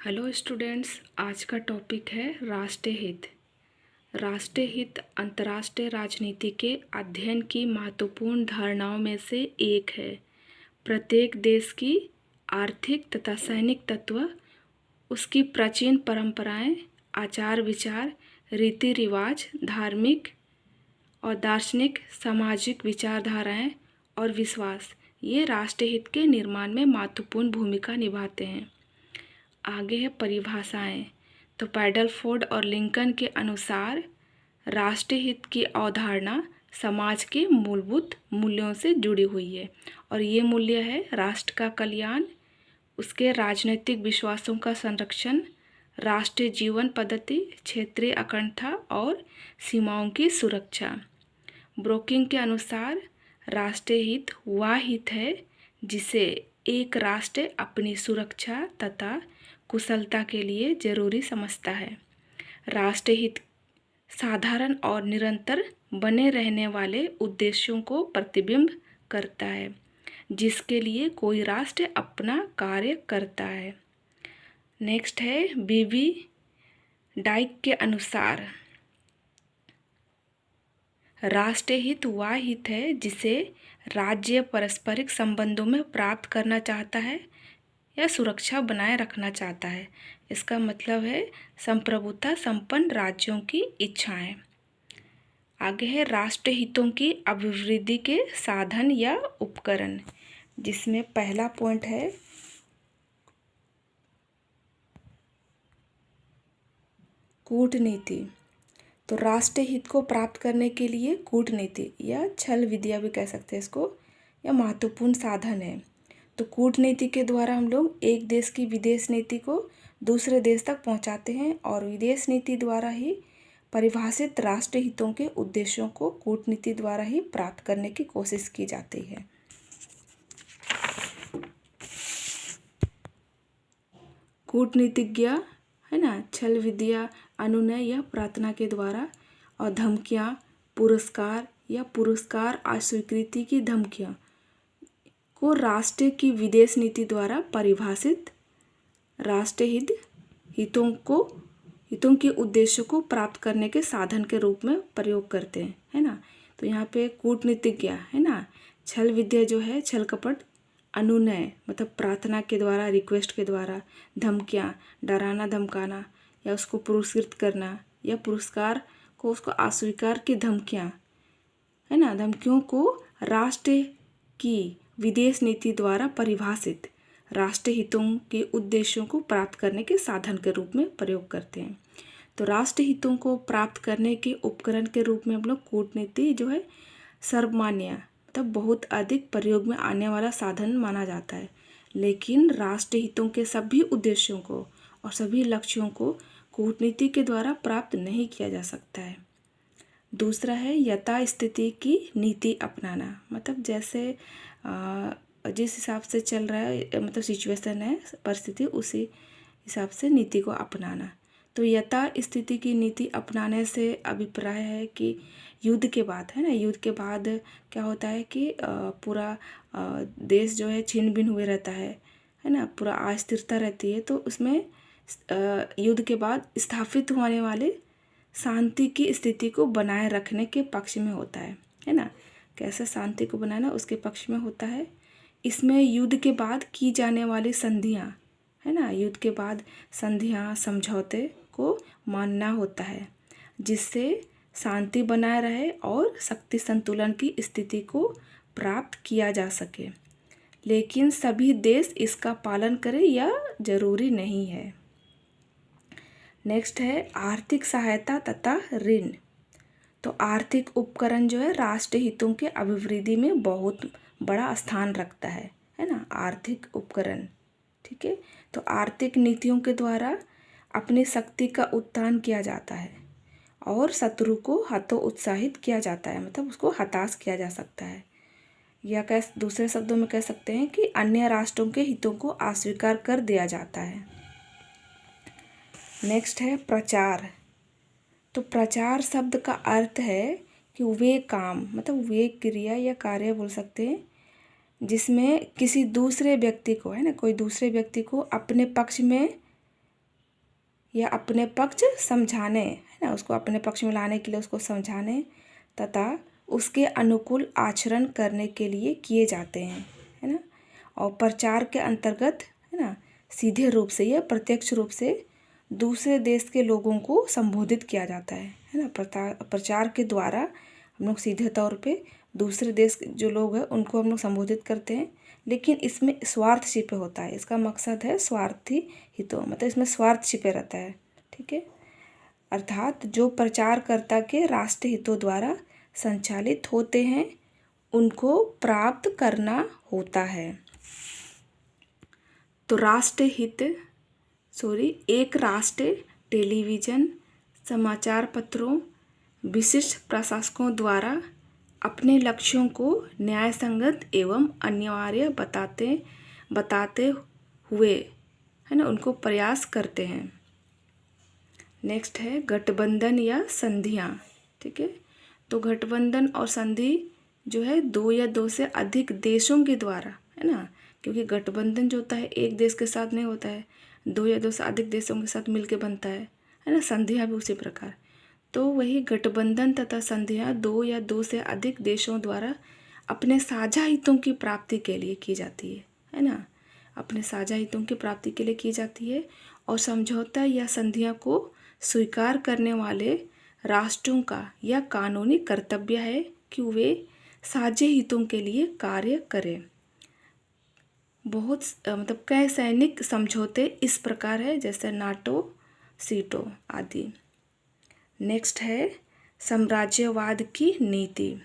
Hello students, आज का topic है राष्ट्रीय हित। राष्ट्रीय हित अंतर्राष्ट्रीय राजनीति के अध्ययन की महत्वपूर्ण धारणाओं में से एक है। प्रत्येक देश की आर्थिक तथा सैनिक तत्व, उसकी प्राचीन परंपराएं, आचार विचार, रीति रिवाज, धार्मिक और दार्शनिक, सामाजिक विचारधाराएं और विश्वास, ये राष्ट्रीय हित के निर्माण में महत्वपूर्ण भूमिका निभाते हैं। आगे है परिभाषाएं। तो पैडलफोर्ड और लिंकन के अनुसार राष्ट्रीय हित की अवधारणा समाज के मूलभूत मूल्यों से जुड़ी हुई है, और ये मूल्य है राष्ट्र का कल्याण, उसके राजनीतिक विश्वासों का संरक्षण, राष्ट्रीय जीवन पद्धति, क्षेत्रीय अखंडता और सीमाओं की सुरक्षा। ब्रोकिंग के अनुसार राष्ट्रीय हित वह हित है जिसे एक राष्ट्र अपनी सुरक्षा तथा कुशलता के लिए जरूरी समझता है। राष्ट्रीय हित साधारण और निरंतर बने रहने वाले उद्देश्यों को प्रतिबिंब करता है, जिसके लिए कोई राष्ट्र अपना कार्य करता है। नेक्स्ट है बीबी डाइक के अनुसार राष्ट्रीय हित वह हित है जिसे राज्य पारस्परिक संबंधों में प्राप्त करना चाहता है या सुरक्षा बनाए रखना चाहता है। इसका मतलब है संप्रभुता संपन्न राज्यों की इच्छाएं। आगे है राष्ट्रीय हितों की अभिवृद्धि के साधन या उपकरण, जिसमें पहला पॉइंट है कूटनीति। तो राष्ट्रीय हित को प्राप्त करने के लिए कूटनीति या छल विद्या भी कह सकते हैं इसको, यह महत्वपूर्ण साधन है। तो कूटनीति के द्वारा हम लोग एक देश की विदेश नीति को दूसरे देश तक पहुंचाते हैं, और विदेश नीति द्वारा ही परिभाषित राष्ट्रीय हितों के उद्देश्यों को कूटनीति द्वारा ही प्राप्त करने की कोशिश की जाती है। कूटनीतिज्ञ है ना, छल विद्या, अनुनय या प्रार्थना के द्वारा, और धमकियां, पुरस्कार या पुरस्कार अस्वीकृति की धमकियां को राष्ट्र की विदेश नीति द्वारा परिभाषित राष्ट्रीय हितों के उद्देश्यों को प्राप्त करने के साधन के रूप में प्रयोग करते हैं, है ना। तो यहाँ पे कूटनीतिज्ञ है ना, छल विद्या जो है छल कपट, अनुनय मतलब प्रार्थना के द्वारा, रिक्वेस्ट के द्वारा, धमकियाँ डराना धमकाना या उसको पुरस्कृत करना, या पुरस्कार को उसको अस्वीकार की धमकियाँ है ना, धमकियों को राष्ट्र की विदेश नीति द्वारा परिभाषित राष्ट्रीय हितों के उद्देश्यों को प्राप्त करने के साधन के रूप में प्रयोग करते हैं। तो राष्ट्रीय हितों को प्राप्त करने के उपकरण के रूप में हम लोग कूटनीति जो है सर्वमान्य मतलब बहुत अधिक प्रयोग में आने वाला साधन माना जाता है, लेकिन राष्ट्रीय हितों के सभी उद्देश्यों को और सभी लक्ष्यों को कूटनीति के द्वारा प्राप्त नहीं किया जा सकता है। दूसरा है यथास्थिति की नीति अपनाना, मतलब जैसे जिस हिसाब से चल रहा है, मतलब सिचुएशन है, परिस्थिति, उसी हिसाब से नीति को अपनाना। तो यथास्थिति की नीति अपनाने से अभिप्राय है कि युद्ध के बाद है ना, युद्ध के बाद क्या होता है कि पूरा देश जो है छिन्न भिन्न हुए रहता है ना, पूरा अस्थिरता रहती है। तो उसमें युद्ध के बाद स्थापित होने वाले शांति की स्थिति को बनाए रखने के पक्ष में होता है ना। कैसे शांति को बनाना उसके पक्ष में होता है। इसमें युद्ध के बाद की जाने वाली संधियाँ है ना, युद्ध के बाद संधियाँ समझौते को मानना होता है, जिससे शांति बनाए रहे और शक्ति संतुलन की स्थिति को प्राप्त किया जा सके, लेकिन सभी देश इसका पालन करें यह जरूरी नहीं है। नेक्स्ट है आर्थिक सहायता तथा ऋण। तो आर्थिक उपकरण जो है राष्ट्रीय हितों के अभिवृद्धि में बहुत बड़ा स्थान रखता है ना, आर्थिक उपकरण। ठीक है, तो आर्थिक नीतियों के द्वारा अपनी शक्ति का उत्थान किया जाता है और शत्रु को हतोत्साहित किया जाता है, मतलब उसको हताश किया जा सकता है, या दूसरे शब्दों में कह सकते हैं कि अन्य राष्ट्रों के हितों को अस्वीकार कर दिया जाता है। नेक्स्ट है प्रचार। तो प्रचार शब्द का अर्थ है कि वे काम, मतलब वे क्रिया या कार्य बोल सकते हैं, जिसमें किसी दूसरे व्यक्ति को है ना, कोई दूसरे व्यक्ति को अपने पक्ष में या अपने पक्ष समझाने, है ना, उसको अपने पक्ष में लाने के लिए उसको समझाने तथा उसके अनुकूल आचरण करने के लिए किए जाते हैं, है ना। और प्रचार के अंतर्गत, है ना, सीधे रूप से या प्रत्यक्ष रूप से दूसरे देश के लोगों को संबोधित किया जाता है ना। प्रचार के द्वारा हम लोग सीधे तौर पे दूसरे देश के जो लोग हैं उनको हम लोग संबोधित करते हैं, लेकिन इसमें स्वार्थ छिपे होता है। इसका मकसद है स्वार्थी हितों, मतलब इसमें स्वार्थ छिपे रहता है, ठीक है। अर्थात जो प्रचारकर्ता के राष्ट्र हितों द्वारा संचालित होते हैं उनको प्राप्त करना होता है। तो एक राष्ट्र टेलीविज़न, समाचार पत्रों, विशिष्ट प्रशासकों द्वारा अपने लक्ष्यों को न्यायसंगत एवं अनिवार्य बताते हुए, है ना, उनको प्रयास करते हैं। नेक्स्ट है गठबंधन या संधियाँ, ठीक है। तो गठबंधन और संधि जो है दो या दो से अधिक देशों के द्वारा, है ना, क्योंकि गठबंधन जो होता है एक देश के साथ नहीं होता है, दो या दो से अधिक देशों के साथ मिलके बनता है ना। संधियाँ भी उसी प्रकार। तो वही गठबंधन तथा संधियाँ दो या दो से अधिक देशों द्वारा अपने साझा हितों की प्राप्ति के लिए की जाती है ना, अपने साझा हितों की प्राप्ति के लिए की जाती है। और समझौता या संधियाँ को स्वीकार करने वाले राष्ट्रों का यह कानूनी कर्तव्य है कि वे साझे हितों के लिए कार्य करें। बहुत मतलब कई सैनिक समझौते इस प्रकार है, जैसे नाटो, सीटो आदि। नेक्स्ट है साम्राज्यवाद की नीति।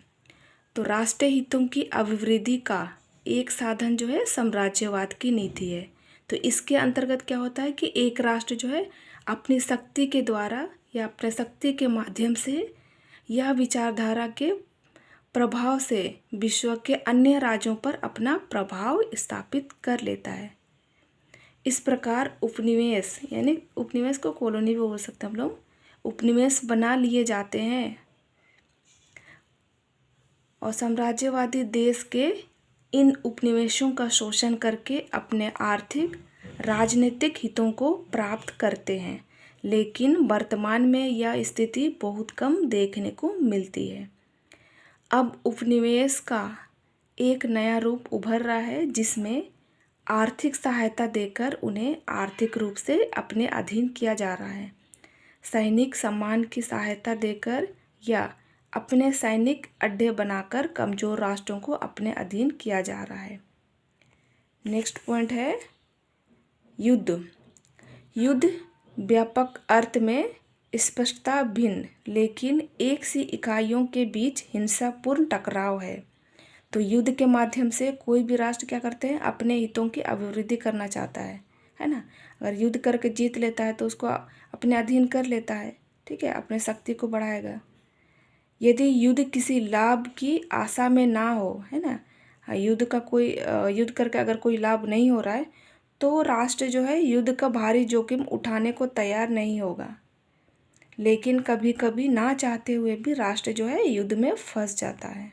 तो राष्ट्रीय हितों की अभिवृद्धि का एक साधन जो है साम्राज्यवाद की नीति है। तो इसके अंतर्गत क्या होता है कि एक राष्ट्र जो है अपनी शक्ति के द्वारा या अपने शक्ति के माध्यम से या विचारधारा के प्रभाव से विश्व के अन्य राज्यों पर अपना प्रभाव स्थापित कर लेता है। इस प्रकार उपनिवेश, यानी उपनिवेश को कॉलोनी भी बोल सकते हैं हम लोग, उपनिवेश बना लिए जाते हैं और साम्राज्यवादी देश के इन उपनिवेशों का शोषण करके अपने आर्थिक राजनीतिक हितों को प्राप्त करते हैं। लेकिन वर्तमान में यह स्थिति बहुत कम देखने को मिलती है। अब उपनिवेश का एक नया रूप उभर रहा है जिसमें आर्थिक सहायता देकर उन्हें आर्थिक रूप से अपने अधीन किया जा रहा है, सैनिक सम्मान की सहायता देकर या अपने सैनिक अड्डे बनाकर कमज़ोर राष्ट्रों को अपने अधीन किया जा रहा है। नेक्स्ट पॉइंट है युद्ध। युद्ध व्यापक अर्थ में स्पष्टता भिन्न लेकिन एक सी इकाइयों के बीच हिंसापूर्ण टकराव है। तो युद्ध के माध्यम से कोई भी राष्ट्र क्या करते हैं, अपने हितों की अभिवृद्धि करना चाहता है ना। अगर युद्ध करके जीत लेता है तो उसको अपने अधीन कर लेता है, ठीक है, अपने शक्ति को बढ़ाएगा। यदि युद्ध किसी लाभ की आशा में ना हो, है ना, युद्ध करके अगर कोई लाभ नहीं हो रहा है तो राष्ट्र जो है युद्ध का भारी जोखिम उठाने को तैयार नहीं होगा। लेकिन कभी कभी ना चाहते हुए भी राष्ट्र जो है युद्ध में फंस जाता है।